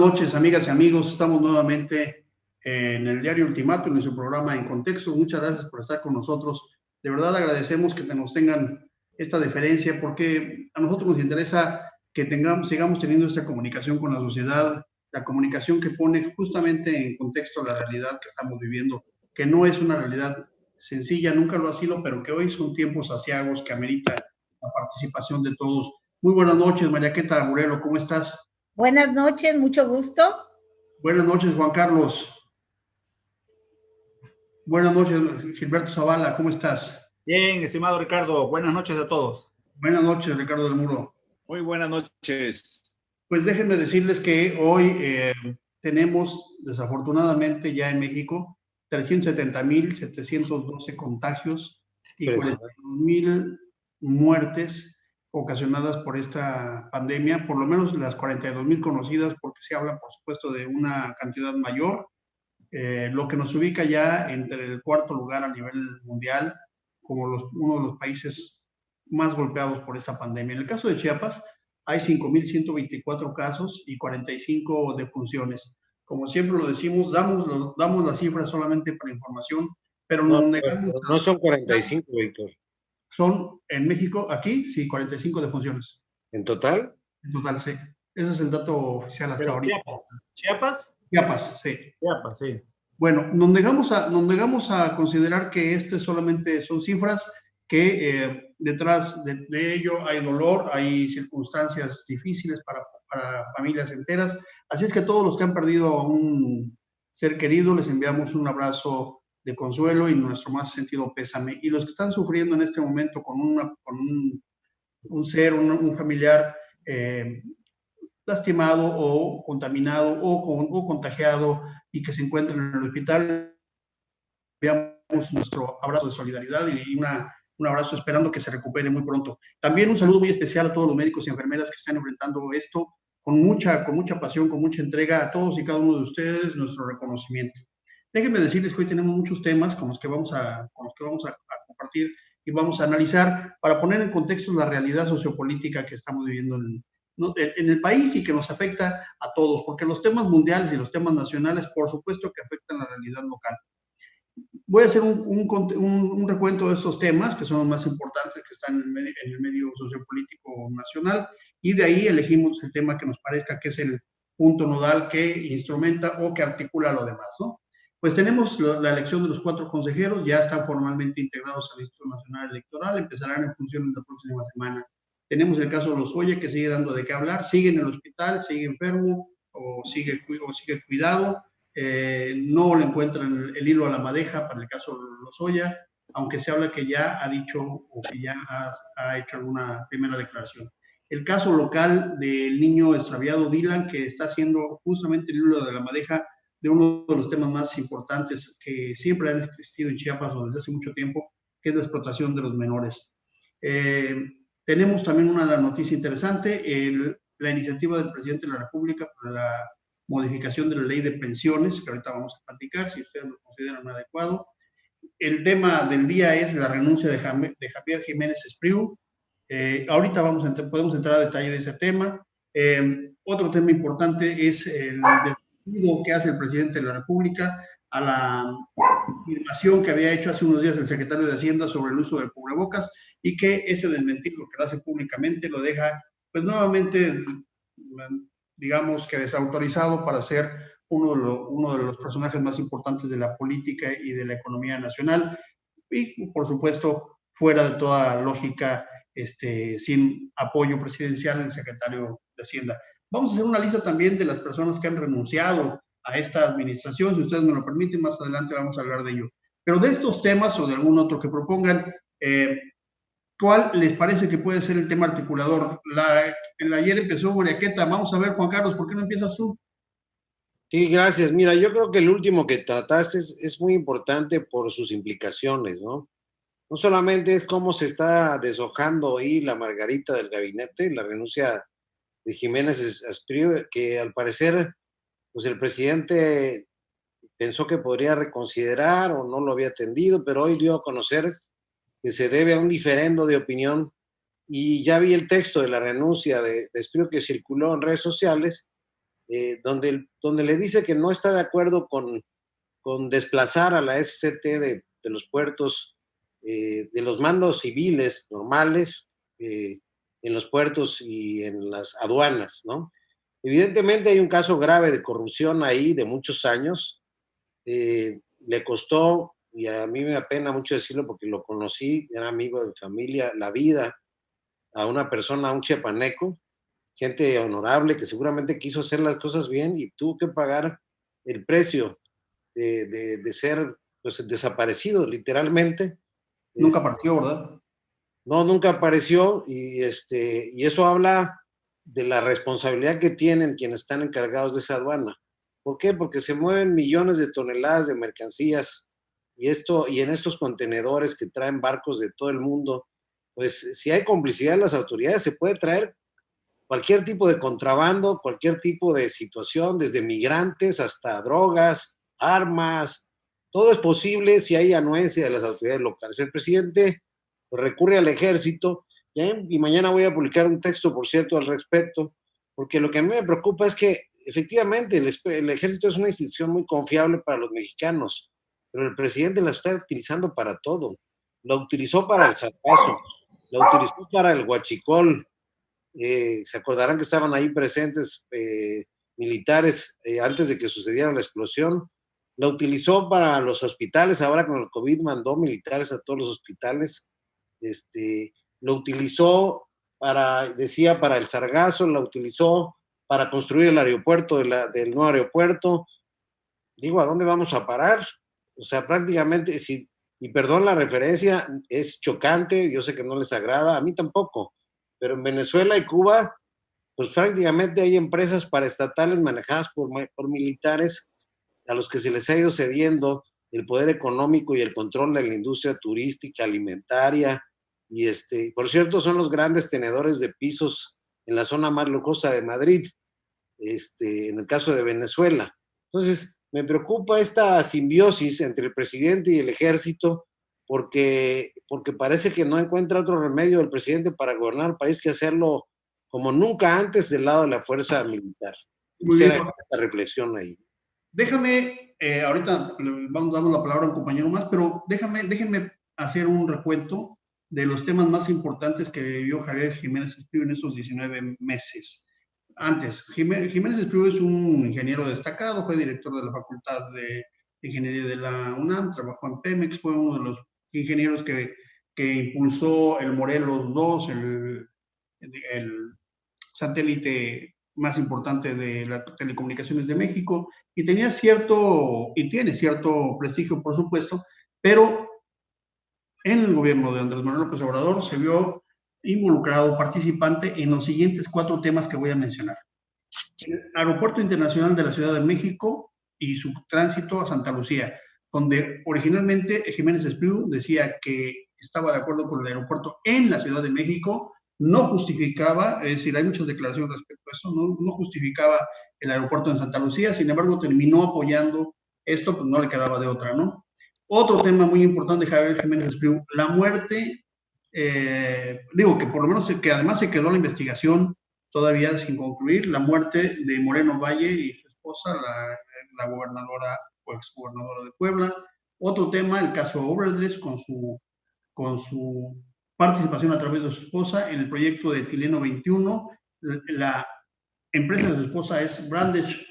noches, amigas y amigos. Estamos nuevamente en el Diario Ultimátum, en su programa En Contexto. Muchas gracias por estar con nosotros. De verdad agradecemos que nos tengan esta deferencia porque a nosotros nos interesa que sigamos teniendo esta comunicación con la sociedad, la comunicación que pone justamente en contexto la realidad que estamos viviendo, que no es una realidad sencilla, nunca lo ha sido, pero que hoy son tiempos aciagos que amerita la participación de todos. Muy buenas noches, Mariaqueta Morelo, ¿cómo estás? Buenas noches, mucho gusto. Buenas noches, Juan Carlos. Buenas noches, Gilberto Zavala, ¿cómo estás? Bien, estimado Ricardo, buenas noches a todos. Buenas noches, Ricardo del Muro. Muy buenas noches. Pues déjenme decirles que hoy tenemos, desafortunadamente, ya en México, 370,712 contagios y 42,000 muertes ocasionadas por esta pandemia, por lo menos las 42,000 conocidas, porque se habla, por supuesto, de una cantidad mayor, lo que nos ubica ya entre el cuarto lugar a nivel mundial, como uno de los países más golpeados por esta pandemia. En el caso de Chiapas, hay 5,124 casos y 45 defunciones. Como siempre lo decimos, damos las cifras solamente para información, pero no son 45, Víctor. Son en México, aquí, sí, 45 defunciones. ¿En total? En total, sí. Ese es el dato oficial hasta ahorita. ¿Chiapas? Chiapas, sí. Chiapas, sí. Bueno, nos negamos a considerar que solamente son cifras, que detrás de ello hay dolor, hay circunstancias difíciles para familias enteras. Así es que a todos los que han perdido a un ser querido les enviamos un abrazo de consuelo y nuestro más sentido pésame. Y los que están sufriendo en este momento con un familiar lastimado o contaminado o contagiado y que se encuentran en el hospital, veamos nuestro abrazo de solidaridad y un abrazo esperando que se recupere muy pronto. También un saludo muy especial a todos los médicos y enfermeras que están enfrentando esto con mucha pasión, con mucha entrega. A todos y cada uno de ustedes nuestro reconocimiento. Déjenme decirles que hoy tenemos muchos temas con los que vamos a compartir y vamos a analizar para poner en contexto la realidad sociopolítica que estamos viviendo en el país y que nos afecta a todos, porque los temas mundiales y los temas nacionales, por supuesto que afectan la realidad local. Voy a hacer un recuento de estos temas, que son los más importantes que están en el medio sociopolítico nacional, y de ahí elegimos el tema que nos parezca que es el punto nodal que instrumenta o que articula lo demás, ¿no? Pues tenemos la elección de los 4 consejeros, ya están formalmente integrados al Instituto Nacional Electoral, empezarán en funciones la próxima semana. Tenemos el caso de Lozoya, que sigue dando de qué hablar, sigue en el hospital, sigue enfermo o sigue cuidado. No le encuentran el hilo a la madeja para el caso de Lozoya, aunque se habla que ya ha dicho o que ya ha hecho alguna primera declaración. El caso local del niño extraviado Dylan, que está siendo justamente el hilo de la madeja de uno de los temas más importantes que siempre han existido en Chiapas o desde hace mucho tiempo, que es la explotación de los menores. Tenemos también una noticia interesante, la iniciativa del presidente de la República para la modificación de la ley de pensiones, que ahorita vamos a platicar, si ustedes lo consideran adecuado. El tema del día es la renuncia de Javier Jiménez Espriu. Ahorita podemos entrar a detalle de ese tema. Otro tema importante es el despido que hace el presidente de la República a la afirmación que había hecho hace unos días el secretario de Hacienda sobre el uso del cubrebocas y que ese desmentido que lo hace públicamente lo deja, pues nuevamente, digamos que desautorizado para ser uno de los personajes más importantes de la política y de la economía nacional y, por supuesto, fuera de toda lógica, sin apoyo presidencial del secretario de Hacienda. Vamos a hacer una lista también de las personas que han renunciado a esta administración, si ustedes me lo permiten, más adelante vamos a hablar de ello. Pero de estos temas o de algún otro que propongan, ¿cuál les parece que puede ser el tema articulador? Ayer empezó Mariaqueta, vamos a ver, Juan Carlos, ¿por qué no empiezas tú? Sí, gracias. Mira, yo creo que el último que trataste es muy importante por sus implicaciones, ¿no? No solamente es cómo se está deshojando ahí la margarita del gabinete, la renuncia de Jiménez Espriu, que al parecer, pues el presidente pensó que podría reconsiderar o no lo había atendido, pero hoy dio a conocer que se debe a un diferendo de opinión y ya vi el texto de la renuncia de Espriu que circuló en redes sociales donde le dice que no está de acuerdo con desplazar a la SCT de los puertos, de los mandos civiles normales en los puertos y en las aduanas, ¿no? Evidentemente hay un caso grave de corrupción ahí de muchos años. Le costó, y a mí me apena mucho decirlo porque lo conocí, era amigo de mi familia, la vida a una persona, a un chiapaneco, gente honorable que seguramente quiso hacer las cosas bien y tuvo que pagar el precio de ser pues, desaparecido, literalmente. Nunca partió, ¿verdad? No, nunca apareció y eso habla de la responsabilidad que tienen quienes están encargados de esa aduana. ¿Por qué? Porque se mueven millones de toneladas de mercancías y en estos contenedores que traen barcos de todo el mundo, pues si hay complicidad de las autoridades se puede traer cualquier tipo de contrabando, cualquier tipo de situación, desde migrantes hasta drogas, armas, todo es posible si hay anuencia de las autoridades locales. El presidente recurre al ejército y mañana voy a publicar un texto, por cierto, al respecto, porque lo que a mí me preocupa es que efectivamente el ejército es una institución muy confiable para los mexicanos, pero el presidente la está utilizando para todo. La utilizó para el zarpazo, la utilizó para el huachicol. Se acordarán que estaban ahí presentes militares antes de que sucediera la explosión. La utilizó para los hospitales, ahora con el COVID mandó militares a todos los hospitales. Lo utilizó decía, para el Sargazo, la utilizó para construir el aeropuerto del nuevo aeropuerto. Digo, ¿a dónde vamos a parar? O sea, prácticamente, y perdón la referencia, es chocante, yo sé que no les agrada, a mí tampoco, pero en Venezuela y Cuba, pues prácticamente hay empresas paraestatales manejadas por militares a los que se les ha ido cediendo el poder económico y el control de la industria turística, alimentaria, y por cierto, son los grandes tenedores de pisos en la zona más lujosa de Madrid, en el caso de Venezuela. Entonces, me preocupa esta simbiosis entre el presidente y el ejército, porque parece que no encuentra otro remedio el presidente para gobernar el país que hacerlo como nunca antes del lado de la fuerza militar. Muy bien. Quisiera esta reflexión ahí. Déjame, ahorita damos la palabra a un compañero más, pero déjenme hacer un recuento de los temas más importantes que vivió Javier Jiménez Espriu en esos 19 meses. Antes, Jiménez Espriu es un ingeniero destacado, fue director de la Facultad de Ingeniería de la UNAM, trabajó en Pemex, fue uno de los ingenieros que impulsó el Morelos 2, el satélite más importante de las telecomunicaciones de México, y tiene cierto prestigio, por supuesto, pero en el gobierno de Andrés Manuel López Obrador se vio involucrado, participante en los siguientes 4 temas que voy a mencionar. El Aeropuerto Internacional de la Ciudad de México y su tránsito a Santa Lucía, donde originalmente Jiménez Espriu decía que estaba de acuerdo con el aeropuerto en la Ciudad de México, no justificaba, es decir, hay muchas declaraciones respecto a eso, no justificaba el aeropuerto en Santa Lucía, sin embargo terminó apoyando esto, pues no le quedaba de otra, ¿no? Otro tema muy importante de Javier Jiménez Espriu, la muerte, digo que por lo menos que además se quedó la investigación todavía sin concluir, la muerte de Moreno Valle y su esposa, la gobernadora o exgobernadora de Puebla. Otro tema, el caso Overdress con su participación a través de su esposa en el proyecto de Etileno 21. La empresa de su esposa es Brandesh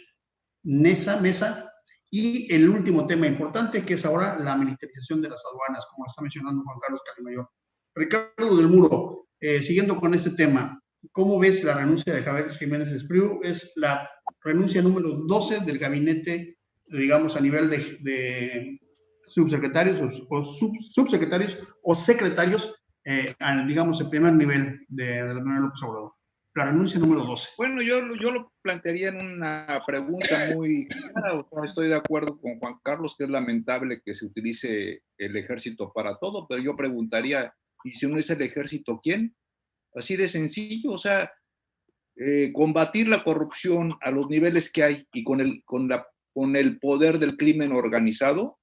Mesa. Y el último tema importante, que es ahora la militarización de las aduanas, como lo está mencionando Juan Carlos Calimayor. Ricardo del Muro, siguiendo con este tema, ¿cómo ves la renuncia de Javier Jiménez Espriu? Es la renuncia número 12 del gabinete, digamos, a nivel de subsecretarios subsecretarios o secretarios, digamos, el primer nivel de Manuel López Obrador. La renuncia número 12. Bueno, yo lo plantearía en una pregunta muy clara. O sea, estoy de acuerdo con Juan Carlos que es lamentable que se utilice el ejército para todo, pero yo preguntaría, ¿y si no es el ejército, quién? Así de sencillo, o sea, combatir la corrupción a los niveles que hay y con el poder del crimen organizado,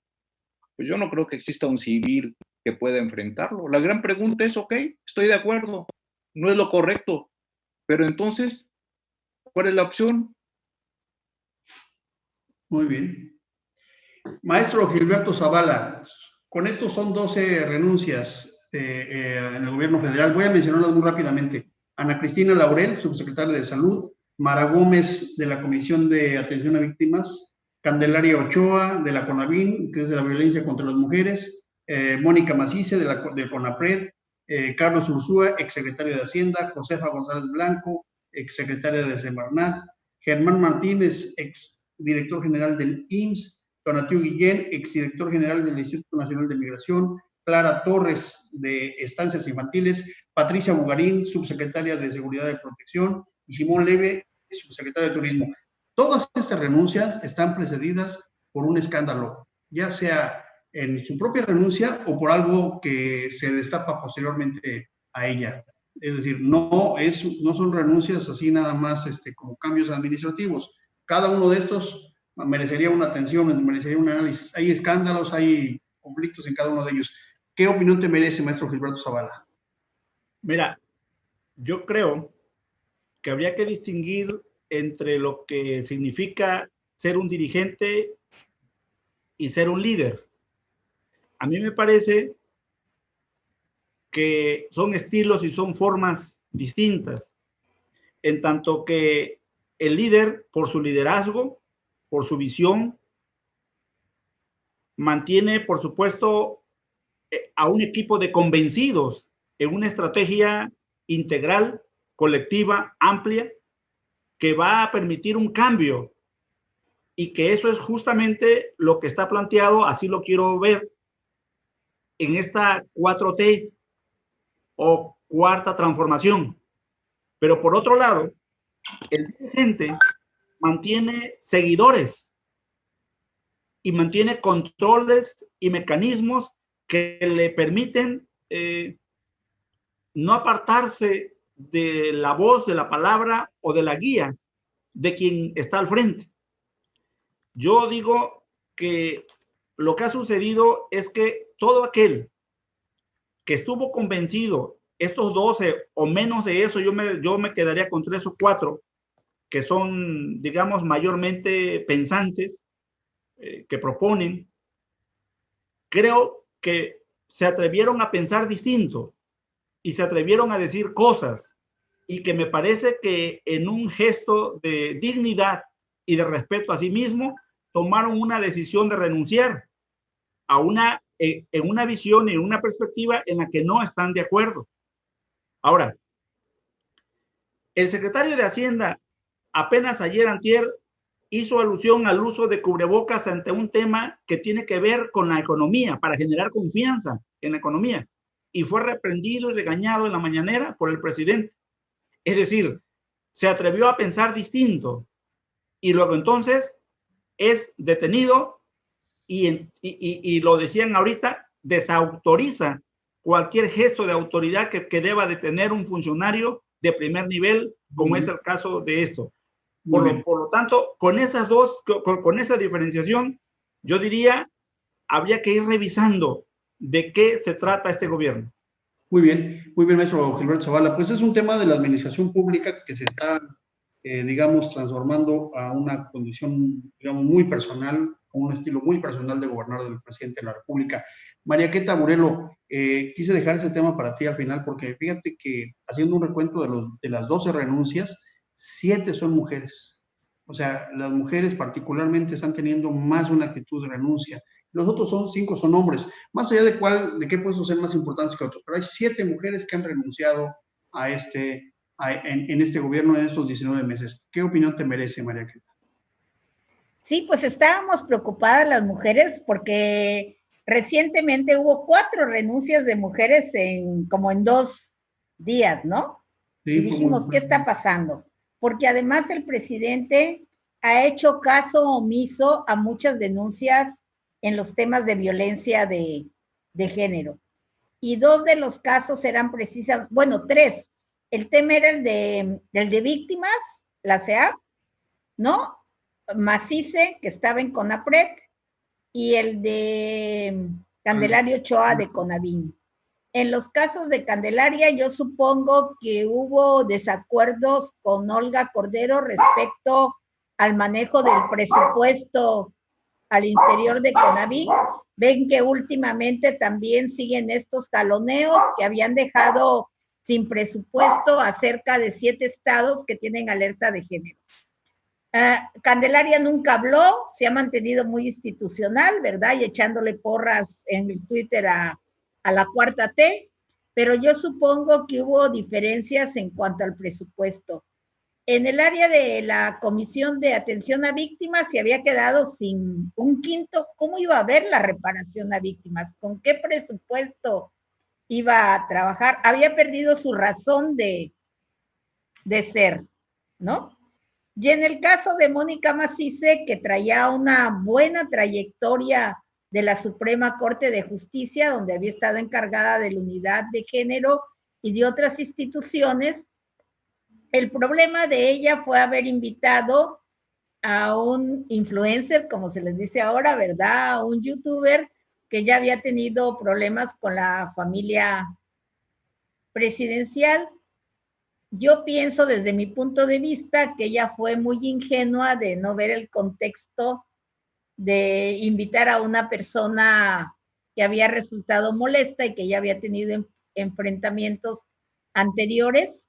pues yo no creo que exista un civil que pueda enfrentarlo. La gran pregunta es, ok, estoy de acuerdo, no es lo correcto, pero entonces, ¿cuál es la opción? Muy bien. Maestro Gilberto Zavala, con estos son 12 renuncias en el gobierno federal. Voy a mencionarlas muy rápidamente. Ana Cristina Laurel, subsecretaria de Salud. Mara Gómez, de la Comisión de Atención a Víctimas. Candelaria Ochoa, de la CONAVIN, que es de la violencia contra las mujeres. Mónica Macice, de CONAPRED. Carlos Ursúa, exsecretario de Hacienda. Josefa González Blanco, exsecretaria de Semarnat. Germán Martínez, exdirector general del IMSS. Donatiu Guillén, exdirector general del Instituto Nacional de Migración. Clara Torres, de Estancias Infantiles. Patricia Bugarín, subsecretaria de Seguridad y Protección. Y Simón Leve, subsecretario de Turismo. Todas estas renuncias están precedidas por un escándalo, ya sea en su propia renuncia o por algo que se destapa posteriormente a ella. Es decir, no son renuncias así nada más como cambios administrativos. Cada uno de estos merecería una atención, merecería un análisis. Hay escándalos, hay conflictos en cada uno de ellos. ¿Qué opinión te merece, maestro Gilberto Zavala? Mira, yo creo que habría que distinguir entre lo que significa ser un dirigente y ser un líder. A mí me parece que son estilos y son formas distintas, en tanto que el líder, por su liderazgo, por su visión, mantiene, por supuesto, a un equipo de convencidos en una estrategia integral, colectiva, amplia, que va a permitir un cambio, y que eso es justamente lo que está planteado, así lo quiero ver, en esta 4T o cuarta transformación. Pero por otro lado, el dirigente mantiene seguidores y mantiene controles y mecanismos que le permiten no apartarse de la voz, de la palabra o de la guía de quien está al frente. Yo digo que lo que ha sucedido es que todo aquel que estuvo convencido, estos 12 o menos de eso, yo me quedaría con 3 o 4, que son, digamos, mayormente pensantes, que proponen, creo que se atrevieron a pensar distinto y se atrevieron a decir cosas, y que me parece que en un gesto de dignidad y de respeto a sí mismo, tomaron una decisión de renunciar en una visión y en una perspectiva en la que no están de acuerdo. Ahora, el secretario de Hacienda apenas ayer antier hizo alusión al uso de cubrebocas ante un tema que tiene que ver con la economía, para generar confianza en la economía, y fue reprendido y regañado en la mañanera por el presidente. Es decir, se atrevió a pensar distinto y luego entonces es detenido y lo decían ahorita, desautoriza cualquier gesto de autoridad que deba de tener un funcionario de primer nivel, como es el caso de esto. Por lo tanto, con esa diferenciación, yo diría, habría que ir revisando de qué se trata este gobierno. Muy bien, maestro Gilberto Zavala. Pues es un tema de la administración pública que se está, digamos, transformando a una condición, digamos, muy personal, a un estilo muy personal de gobernar del presidente de la República. María Queta Burelo, quise dejar ese tema para ti al final, porque fíjate que haciendo un recuento de las 12 renuncias, 7 son mujeres. O sea, las mujeres particularmente están teniendo más una actitud de renuncia. Los otros 5 son hombres, más allá de qué puestos ser más importantes que otros, pero hay 7 mujeres que han renunciado en este gobierno en estos 19 meses. ¿Qué opinión te merece, María Queta? Sí, pues estábamos preocupadas las mujeres porque recientemente hubo 4 renuncias de mujeres como en 2 días, ¿no? Sí, y dijimos, ¿qué está pasando? Porque además el presidente ha hecho caso omiso a muchas denuncias en los temas de violencia de género. Y 2 de los casos eran precisamente, bueno, 3. El tema era el de víctimas, la CEAP, ¿no? Macice, que estaba en CONAPRED, y el de Candelaria Ochoa de CONAVIN. En los casos de Candelaria, yo supongo que hubo desacuerdos con Olga Cordero respecto al manejo del presupuesto al interior de CONAVIC. Ven que últimamente también siguen estos jaloneos que habían dejado sin presupuesto a cerca de 7 estados que tienen alerta de género. Candelaria nunca habló, se ha mantenido muy institucional, ¿verdad? Y echándole porras en el Twitter a la 4T, pero yo supongo que hubo diferencias en cuanto al presupuesto. En el área de la Comisión de Atención a Víctimas se había quedado sin un quinto. ¿Cómo iba a haber la reparación a víctimas? ¿Con qué presupuesto iba a trabajar? Había perdido su razón de ser, ¿no? Y en el caso de Mónica Macice, que traía una buena trayectoria de la Suprema Corte de Justicia, donde había estado encargada de la unidad de género y de otras instituciones, el problema de ella fue haber invitado a un influencer, como se les dice ahora, ¿verdad? A un youtuber que ya había tenido problemas con la familia presidencial. Yo pienso desde mi punto de vista que ella fue muy ingenua de no ver el contexto de invitar a una persona que había resultado molesta y que ya había tenido enfrentamientos anteriores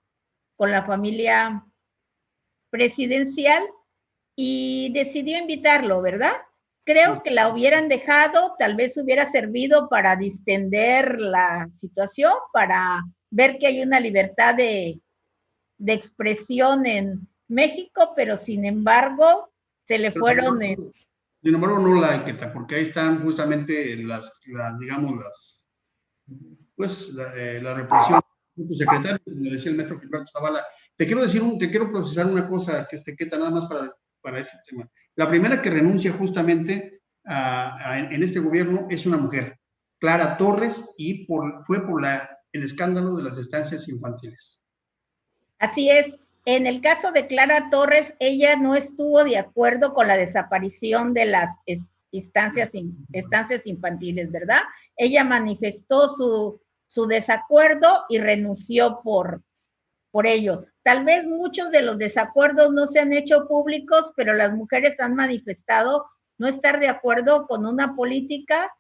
con la familia presidencial y decidió invitarlo, ¿verdad? Creo que la hubieran dejado, tal vez hubiera servido para distender la situación, para ver que hay una libertad de expresión en México, pero sin embargo se le fueron... Sin embargo, no la etiqueta, porque ahí están justamente la represión. Secretario, como decía el maestro Gilberto Zavala, te quiero procesar una cosa que estequeta nada más para este tema. La primera que renuncia justamente en este gobierno es una mujer, Clara Torres, y fue por el escándalo de las estancias infantiles. Así es. En el caso de Clara Torres, ella no estuvo de acuerdo con la desaparición de las estancias infantiles, ¿verdad? Ella manifestó su desacuerdo y renunció por ello. Tal vez muchos de los desacuerdos no se han hecho públicos, pero las mujeres han manifestado no estar de acuerdo con una política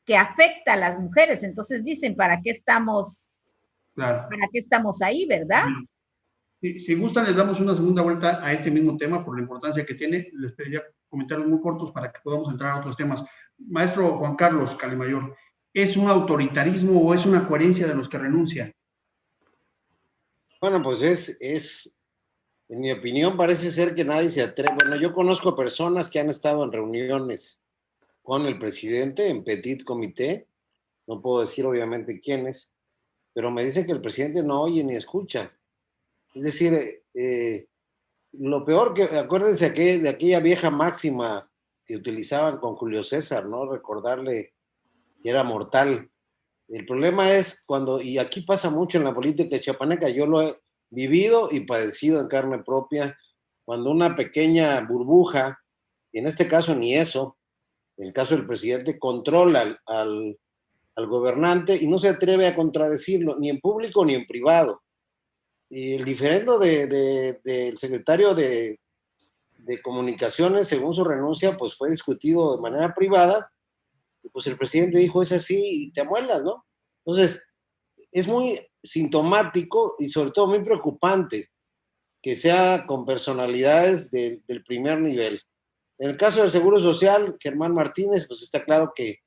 que afecta a las mujeres. Entonces dicen, ¿para qué estamos, claro, ¿para qué estamos ahí, verdad? Si gustan, les damos una segunda vuelta a este mismo tema por la importancia que tiene. Les pediría comentarios muy cortos para que podamos entrar a otros temas. Maestro Juan Carlos Calemayor, ¿es un autoritarismo o es una coherencia de los que renuncian? Bueno, pues en mi opinión, parece ser que nadie se atreve. Bueno, yo conozco personas que han estado en reuniones con el presidente en petit comité, no puedo decir obviamente quiénes, pero me dicen que el presidente no oye ni escucha. Es decir, lo peor que, acuérdense de aquella vieja máxima que utilizaban con Julio César, ¿no? Recordarle que era mortal. El problema es cuando, y aquí pasa mucho en la política chiapaneca, yo lo he vivido y padecido en carne propia, cuando una pequeña burbuja, y en este caso ni eso, en el caso del presidente, controla al gobernante y no se atreve a contradecirlo, ni en público ni en privado. Y el diferendo del secretario de Comunicaciones, según su renuncia, pues fue discutido de manera privada, y pues el presidente dijo, es así, y te amuelas, ¿no? Entonces, es muy sintomático y sobre todo muy preocupante que sea con personalidades del primer nivel. En el caso del Seguro Social, Germán Martínez, pues está claro que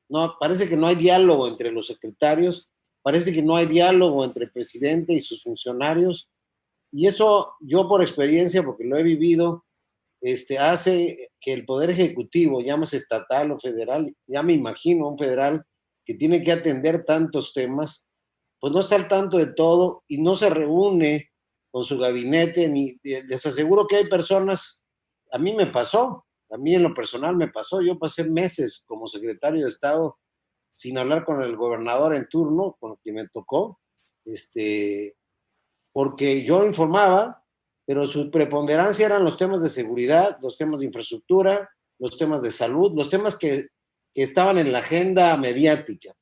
no, parece que no hay diálogo entre los secretarios, parece que no hay diálogo entre el presidente y sus funcionarios, y eso yo por experiencia, porque lo he vivido, hace que el Poder Ejecutivo, llámese estatal o federal, ya me imagino un federal que tiene que atender tantos temas, pues no está al tanto de todo y no se reúne con su gabinete, ni les aseguro que hay personas, a mí me pasó, a mí en lo personal me pasó, yo pasé meses como secretario de Estado sin hablar con el gobernador en turno, con quien me tocó, porque yo lo informaba, pero su preponderancia eran los temas de seguridad, los temas de infraestructura, los temas de salud, los temas que estaban en la agenda mediática.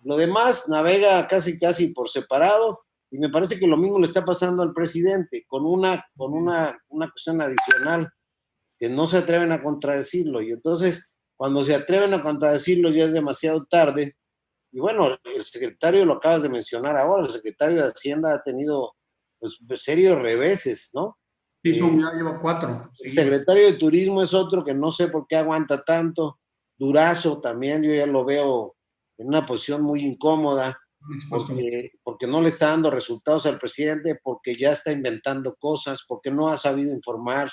Lo demás navega casi por separado, y me parece que lo mismo le está pasando al presidente, con una cuestión adicional. que no se atreven a contradecirlo. Y entonces, cuando se atreven a contradecirlo, ya es demasiado tarde. Y bueno, el secretario, lo acabas de mencionar ahora, el secretario de Hacienda ha tenido pues, serios reveses, ¿no? Sí, ya lleva 4. El secretario de Turismo es otro que no sé por qué aguanta tanto. Durazo también, yo ya lo veo en una posición muy incómoda, porque no le está dando resultados al presidente, porque ya está inventando cosas, porque no ha sabido informar,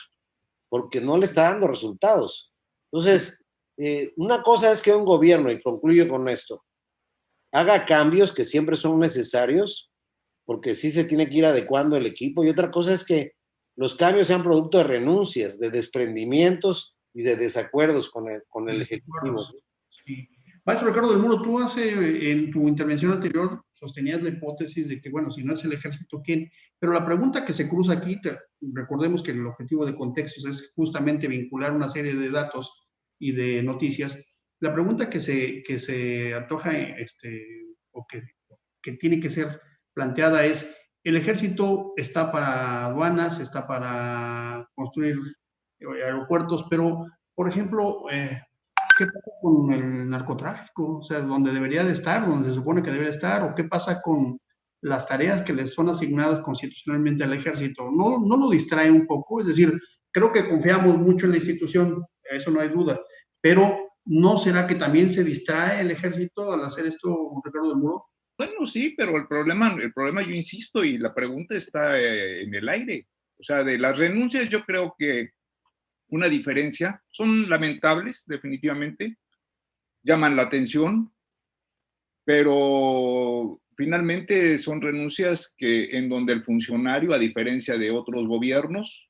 porque no le está dando resultados. Entonces, una cosa es que un gobierno, y concluyo con esto, haga cambios que siempre son necesarios, porque sí se tiene que ir adecuando el equipo, y otra cosa es que los cambios sean producto de renuncias, de desprendimientos y de desacuerdos con el Ejecutivo. Sí. Maestro Ricardo del Muro, tú en tu intervención anterior sostenías la hipótesis de que, bueno, si no es el ejército, ¿quién? Pero la pregunta que se cruza aquí, recordemos que el objetivo de Contextos es justamente vincular una serie de datos y de noticias. La pregunta que se antoja, o que tiene que ser planteada es, el ejército está para aduanas, está para construir aeropuertos, pero, por ejemplo, ¿qué pasa con el narcotráfico? O sea, ¿dónde debería de estar? ¿Dónde se supone que debería estar? ¿O qué pasa con las tareas que les son asignadas constitucionalmente al ejército? ¿No lo distrae un poco? Es decir, creo que confiamos mucho en la institución, eso no hay duda, pero ¿no será que también se distrae el ejército al hacer esto, Ricardo del Muro? Bueno, sí, pero el problema yo insisto, y la pregunta está en el aire. O sea, de las renuncias yo creo que una diferencia, son lamentables, definitivamente, llaman la atención, pero finalmente son renuncias en donde el funcionario, a diferencia de otros gobiernos,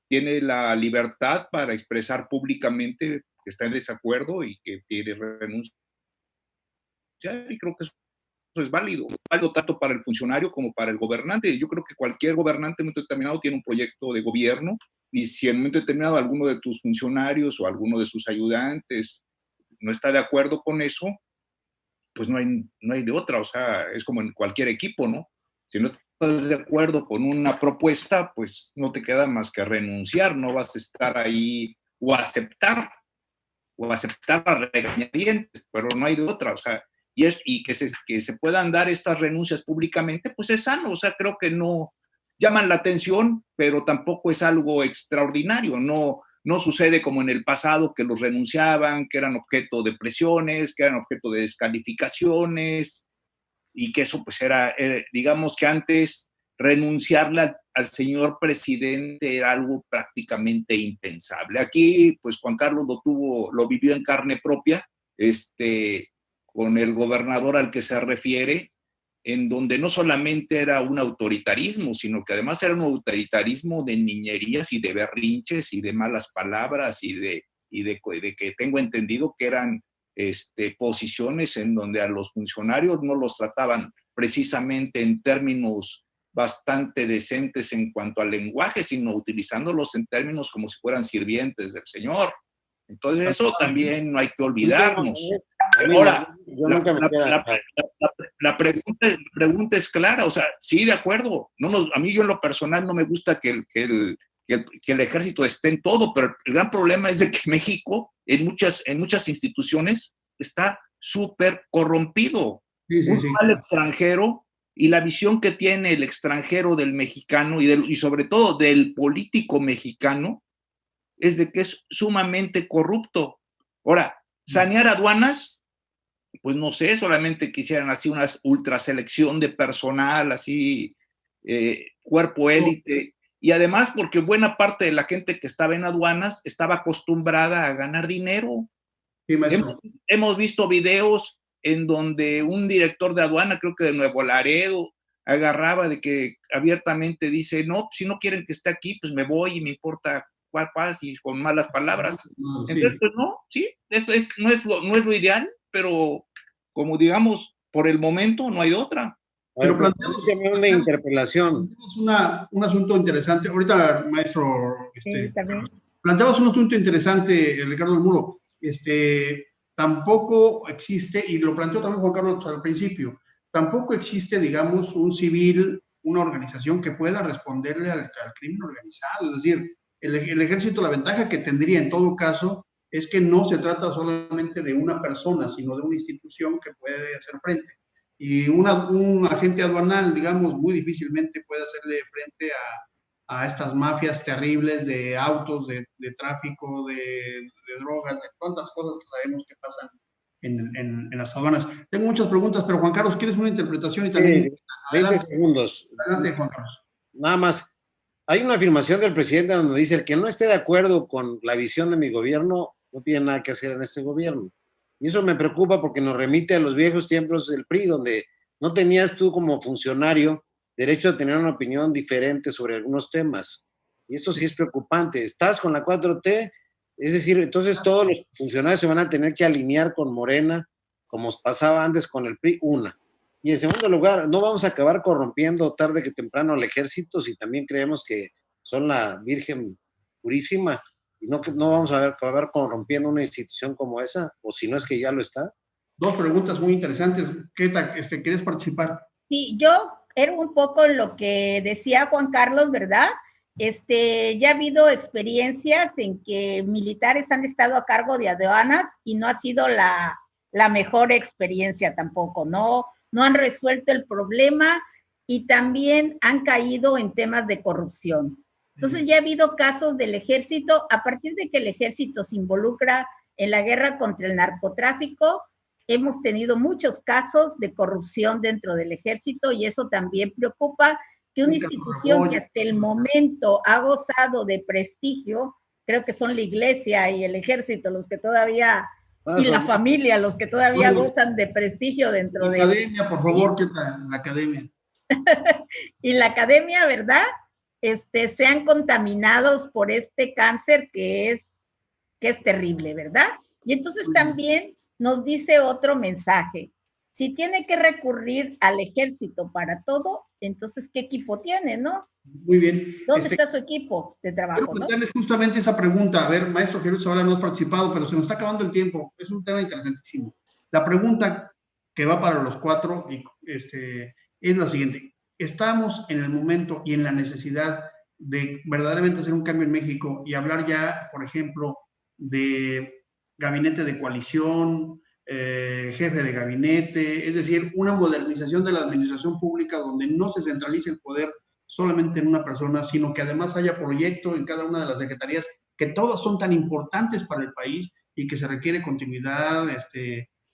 tiene la libertad para expresar públicamente que está en desacuerdo y que quiere renunciar, y creo que eso es válido tanto para el funcionario como para el gobernante. Yo creo que cualquier gobernante en un momento determinado tiene un proyecto de gobierno, y si en un momento determinado alguno de tus funcionarios o alguno de sus ayudantes no está de acuerdo con eso, pues no hay de otra. O sea, es como en cualquier equipo, ¿no? Si no estás de acuerdo con una propuesta, pues no te queda más que renunciar, no vas a estar ahí o aceptar a regañadientes, pero no hay de otra. O sea, y que se puedan dar estas renuncias públicamente, pues es sano. O sea, creo que no llaman la atención, pero tampoco es algo extraordinario. No sucede como en el pasado, que los renunciaban, que eran objeto de presiones, que eran objeto de descalificaciones, y que eso pues era digamos que antes renunciarle al señor presidente era algo prácticamente impensable. Aquí pues Juan Carlos lo vivió en carne propia, con el gobernador al que se refiere, en donde no solamente era un autoritarismo, sino que además era un autoritarismo de niñerías y de berrinches y de malas palabras y de que tengo entendido que eran posiciones en donde a los funcionarios no los trataban precisamente en términos bastante decentes en cuanto al lenguaje, sino utilizándolos en términos como si fueran sirvientes del señor. Entonces eso también no hay que olvidarnos. Ahora, la pregunta es clara. O sea, sí, de acuerdo. A mí, yo en lo personal no me gusta que el ejército esté en todo, pero el gran problema es de que México, en muchas instituciones, está súper corrompido. Al extranjero, y la visión que tiene el extranjero del mexicano y sobre todo del político mexicano es de que es sumamente corrupto. Ahora, sanear aduanas, pues no sé, solamente quisieran así una ultra selección de personal, así cuerpo élite, y además porque buena parte de la gente que estaba en aduanas estaba acostumbrada a ganar dinero. Sí, hemos visto videos en donde un director de aduana, creo que de Nuevo Laredo, agarraba de que abiertamente dice, no, si no quieren que esté aquí, pues me voy y me importa cuál paz, y con malas palabras. Sí. Entonces, pues no, sí, no es lo ideal, pero como digamos, por el momento no hay otra. Pero planteamos una interpelación. Un asunto interesante. Ahorita, maestro, planteamos un asunto interesante, Ricardo del Muro. Tampoco existe, y lo planteó también Juan Carlos al principio, tampoco existe, digamos, un civil, una organización que pueda responderle al crimen organizado. Es decir, El ejército, la ventaja que tendría en todo caso es que no se trata solamente de una persona, sino de una institución que puede hacer frente. Y un agente aduanal, digamos, muy difícilmente puede hacerle frente a estas mafias terribles de autos, de tráfico, de drogas, de tantas cosas que sabemos que pasan en las aduanas. Tengo muchas preguntas, pero Juan Carlos, ¿quieres una interpretación? Y también, Sí, 20 segundos. Adelante, Juan Carlos. Nada más. Hay una afirmación del presidente donde dice: el que no esté de acuerdo con la visión de mi gobierno no tiene nada que hacer en este gobierno. Y eso me preocupa porque nos remite a los viejos tiempos del PRI, donde no tenías tú como funcionario derecho a tener una opinión diferente sobre algunos temas. Y eso sí es preocupante. Estás con la 4T, es decir, entonces todos los funcionarios se van a tener que alinear con Morena, como pasaba antes con el PRI, una. Y en segundo lugar, no vamos a acabar corrompiendo tarde que temprano al ejército si también creemos que son la Virgen Purísima, y no vamos a acabar corrompiendo una institución como esa, o si no es que ya lo está. Dos preguntas muy interesantes. Keta, ¿quieres participar? Sí, yo era un poco lo que decía Juan Carlos, ¿verdad? Ya ha habido experiencias en que militares han estado a cargo de aduanas y no ha sido la mejor experiencia tampoco, no han resuelto el problema y también han caído en temas de corrupción. Entonces ya ha habido casos del ejército, a partir de que el ejército se involucra en la guerra contra el narcotráfico, hemos tenido muchos casos de corrupción dentro del ejército y eso también preocupa, que una institución que hasta el momento ha gozado de prestigio, creo que son la iglesia y el ejército los que todavía, y la familia, los que todavía gozan de prestigio dentro de... La academia, por favor, ¿qué tal? La academia. Y la academia, ¿verdad? Sean contaminados por este cáncer que es terrible, ¿verdad? Y entonces también nos dice otro mensaje. Si tiene que recurrir al ejército para todo, entonces, ¿qué equipo tiene, no? Muy bien. ¿Dónde está su equipo de trabajo? Quiero plantearles justamente esa pregunta. A ver, maestro Jesús Zavala, no ha participado, pero se nos está acabando el tiempo. Es un tema interesantísimo. La pregunta que va para los cuatro es la siguiente. Estamos en el momento y en la necesidad de verdaderamente hacer un cambio en México y hablar ya, por ejemplo, de gabinete de coalición, jefe de gabinete, es decir, una modernización de la administración pública donde no se centralice el poder solamente en una persona, sino que además haya proyectos en cada una de las secretarías, que todas son tan importantes para el país y que se requiere continuidad,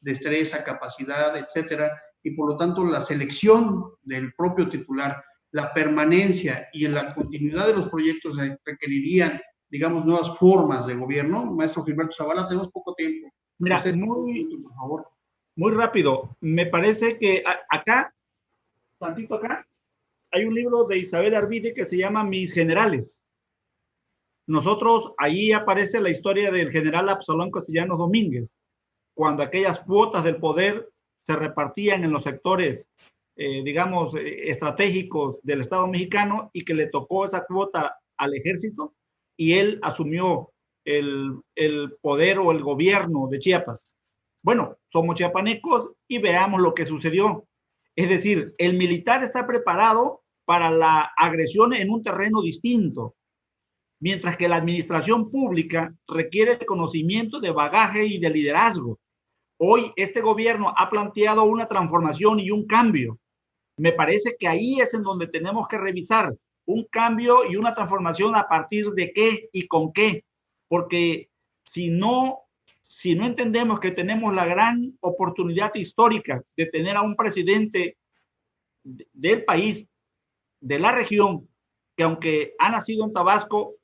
destreza, capacidad, etcétera, y por lo tanto la selección del propio titular, la permanencia y en la continuidad de los proyectos requerirían, digamos, nuevas formas de gobierno. Maestro Gilberto Zavala, tenemos poco tiempo. Mira, Entonces, por favor. Muy rápido. Me parece que acá, tantito acá, hay un libro de Isabel Arvide que se llama Mis Generales. Nosotros, ahí aparece la historia del general Absalón Castellanos Domínguez, cuando aquellas cuotas del poder se repartían en los sectores, digamos, estratégicos del Estado mexicano y que le tocó esa cuota al ejército y él asumió el poder o el gobierno de Chiapas. Bueno, somos chiapanecos y veamos lo que sucedió. Es decir, el militar está preparado para la agresión en un terreno distinto, mientras que la administración pública requiere de conocimiento, de bagaje y de liderazgo. Hoy este gobierno ha planteado una transformación y un cambio. Me parece que ahí es en donde tenemos que revisar un cambio y una transformación a partir de qué y con qué, porque si no entendemos que tenemos la gran oportunidad histórica de tener a un presidente del país, de la región, que aunque ha nacido en Tabasco,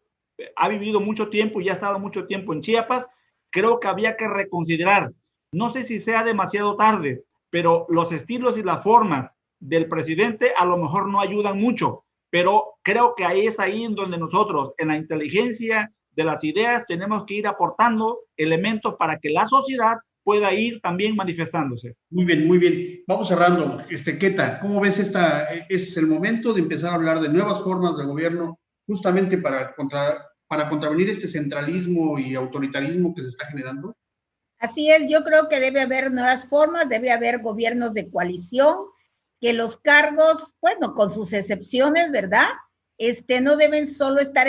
ha vivido mucho tiempo y ha estado mucho tiempo en Chiapas, creo que había que reconsiderar. No sé si sea demasiado tarde, pero los estilos y las formas del presidente a lo mejor no ayudan mucho, pero creo que ahí es ahí en donde nosotros, en la inteligencia de las ideas, tenemos que ir aportando elementos para que la sociedad pueda ir también manifestándose. Muy bien, muy bien. Vamos cerrando. Keta, ¿cómo ves es el momento de empezar a hablar de nuevas formas de gobierno justamente para contravenir este centralismo y autoritarismo que se está generando? Así es, yo creo que debe haber nuevas formas, debe haber gobiernos de coalición, que los cargos, bueno, con sus excepciones, ¿verdad? No deben solo estar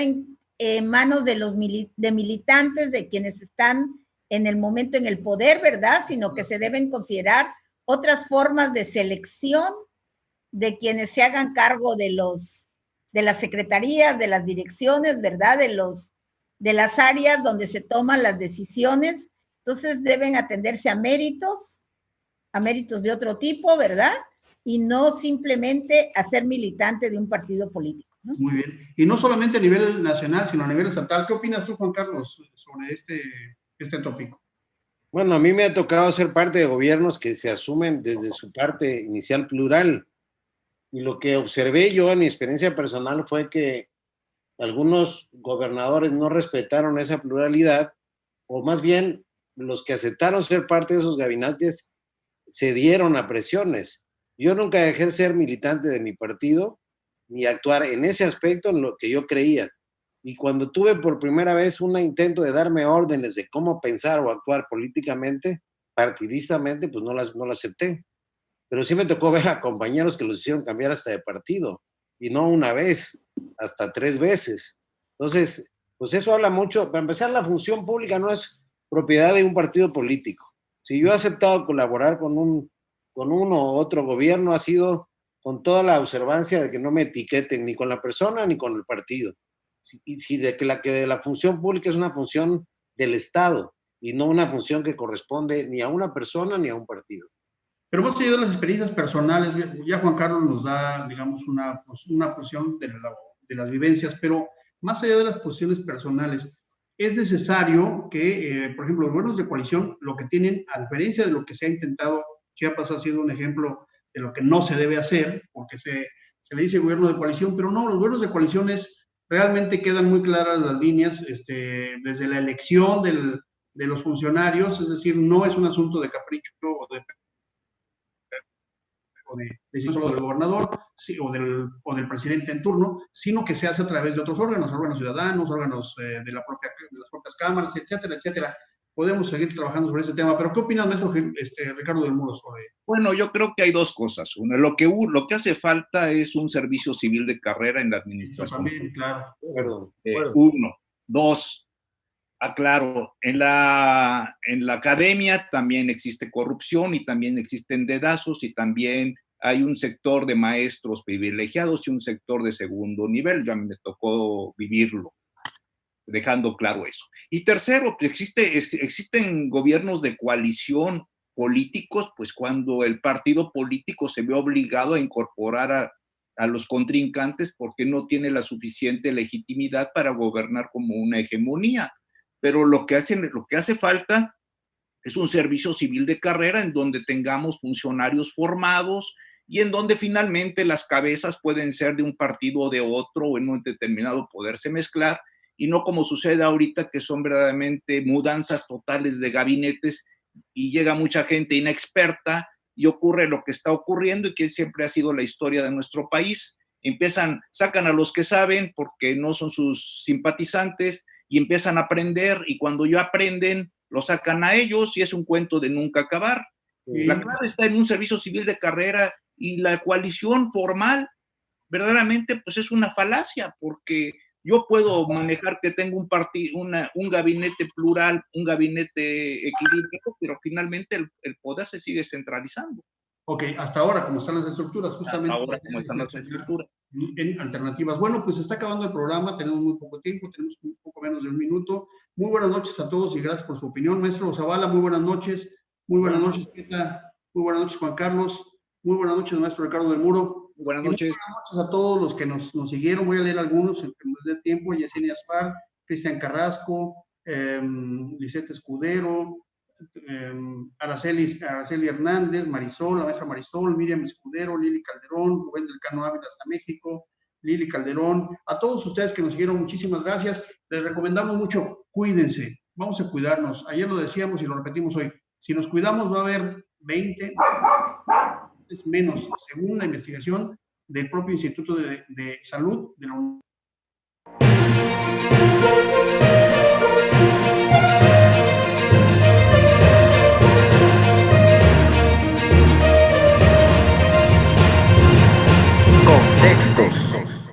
en manos de los militantes, de quienes están en el momento en el poder, ¿verdad? Sino que se deben considerar otras formas de selección de quienes se hagan cargo de las secretarías, de las direcciones, ¿verdad? De las áreas donde se toman las decisiones. Entonces deben atenderse a méritos de otro tipo, ¿verdad? Y no simplemente a ser militante de un partido político, ¿no? Muy bien. Y no solamente a nivel nacional, sino a nivel estatal. ¿Qué opinas tú, Juan Carlos, sobre este tópico? Bueno, a mí me ha tocado ser parte de gobiernos que se asumen desde su parte inicial plural. Y lo que observé yo en mi experiencia personal fue que algunos gobernadores no respetaron esa pluralidad, o más bien los que aceptaron ser parte de esos gabinetes cedieron a presiones. Yo nunca dejé de ser militante de mi partido ni actuar en ese aspecto en lo que yo creía. Y cuando tuve por primera vez un intento de darme órdenes de cómo pensar o actuar políticamente, partidistamente, pues no lo acepté. Pero sí me tocó ver a compañeros que los hicieron cambiar hasta de partido, y no una vez, hasta 3 veces. Entonces, pues eso habla mucho. Para empezar, la función pública no es propiedad de un partido político. Si yo he aceptado colaborar con uno u otro gobierno, ha sido con toda la observancia de que no me etiqueten ni con la persona ni con el partido. Y de que la función pública es una función del Estado y no una función que corresponde ni a una persona ni a un partido. Pero más allá de las experiencias personales, ya Juan Carlos nos da, digamos, una posición de las vivencias, pero más allá de las posiciones personales, es necesario que, por ejemplo, los gobiernos de coalición, lo que tienen, a diferencia de lo que se ha intentado, Chiapas ha sido un ejemplo de lo que no se debe hacer, porque se le dice gobierno de coalición, pero no, los gobiernos de coaliciones realmente quedan muy claras las líneas, desde la elección de los funcionarios, es decir, no es un asunto de capricho o de decisión solo del gobernador o del presidente en turno, sino que se hace a través de otros órganos ciudadanos, órganos de las propias cámaras, etcétera, etcétera. Podemos seguir trabajando sobre ese tema, pero ¿qué opina maestro Ricardo del Muro sobre? Bueno, yo creo que hay dos cosas. Una, lo que hace falta es un servicio civil de carrera en la administración. También, claro. Uno. Dos, aclaro, en la academia también existe corrupción y también existen dedazos y también hay un sector de maestros privilegiados y un sector de segundo nivel. Ya me tocó vivirlo, dejando claro eso. Y tercero, existen gobiernos de coalición políticos, pues cuando el partido político se ve obligado a incorporar a los contrincantes porque no tiene la suficiente legitimidad para gobernar como una hegemonía. Pero lo que hace falta es un servicio civil de carrera en donde tengamos funcionarios formados y en donde finalmente las cabezas pueden ser de un partido o de otro o en un determinado poderse mezclar, y no como sucede ahorita, que son verdaderamente mudanzas totales de gabinetes y llega mucha gente inexperta y ocurre lo que está ocurriendo y que siempre ha sido la historia de nuestro país. Sacan a los que saben porque no son sus simpatizantes y empiezan a aprender, y cuando ya aprenden, lo sacan a ellos y es un cuento de nunca acabar. La clave está en un servicio civil de carrera, y la coalición formal verdaderamente pues es una falacia, porque yo puedo manejar que tengo un gabinete plural, un gabinete equilibrado, pero finalmente el poder se sigue centralizando. Ok, hasta ahora, como están las estructuras, justamente. Hasta ahora, como están las estructuras. En alternativas. Bueno, pues está acabando el programa, tenemos muy poco tiempo, tenemos un poco menos de 1 minuto. Muy buenas noches a todos y gracias por su opinión. Maestro Zavala, muy buenas noches. Muy buenas noches, Pita. Muy buenas noches, Juan Carlos. Muy buenas noches, maestro Ricardo del Muro. Buenas noches. Muy buenas noches a todos los que nos siguieron. Voy a leer algunos en que nos dé tiempo. Yesenia Aspar, Cristian Carrasco, Lisette Escudero, Araceli Hernández, Marisol, la maestra Marisol, Miriam Escudero, Lili Calderón, Rubén del Cano Ávila hasta México, Lili Calderón, a todos ustedes que nos siguieron, muchísimas gracias. Les recomendamos mucho, cuídense, vamos a cuidarnos. Ayer lo decíamos y lo repetimos hoy, si nos cuidamos va a haber 20, es menos, según la investigación del propio Instituto de Salud de la Unión. Contextos.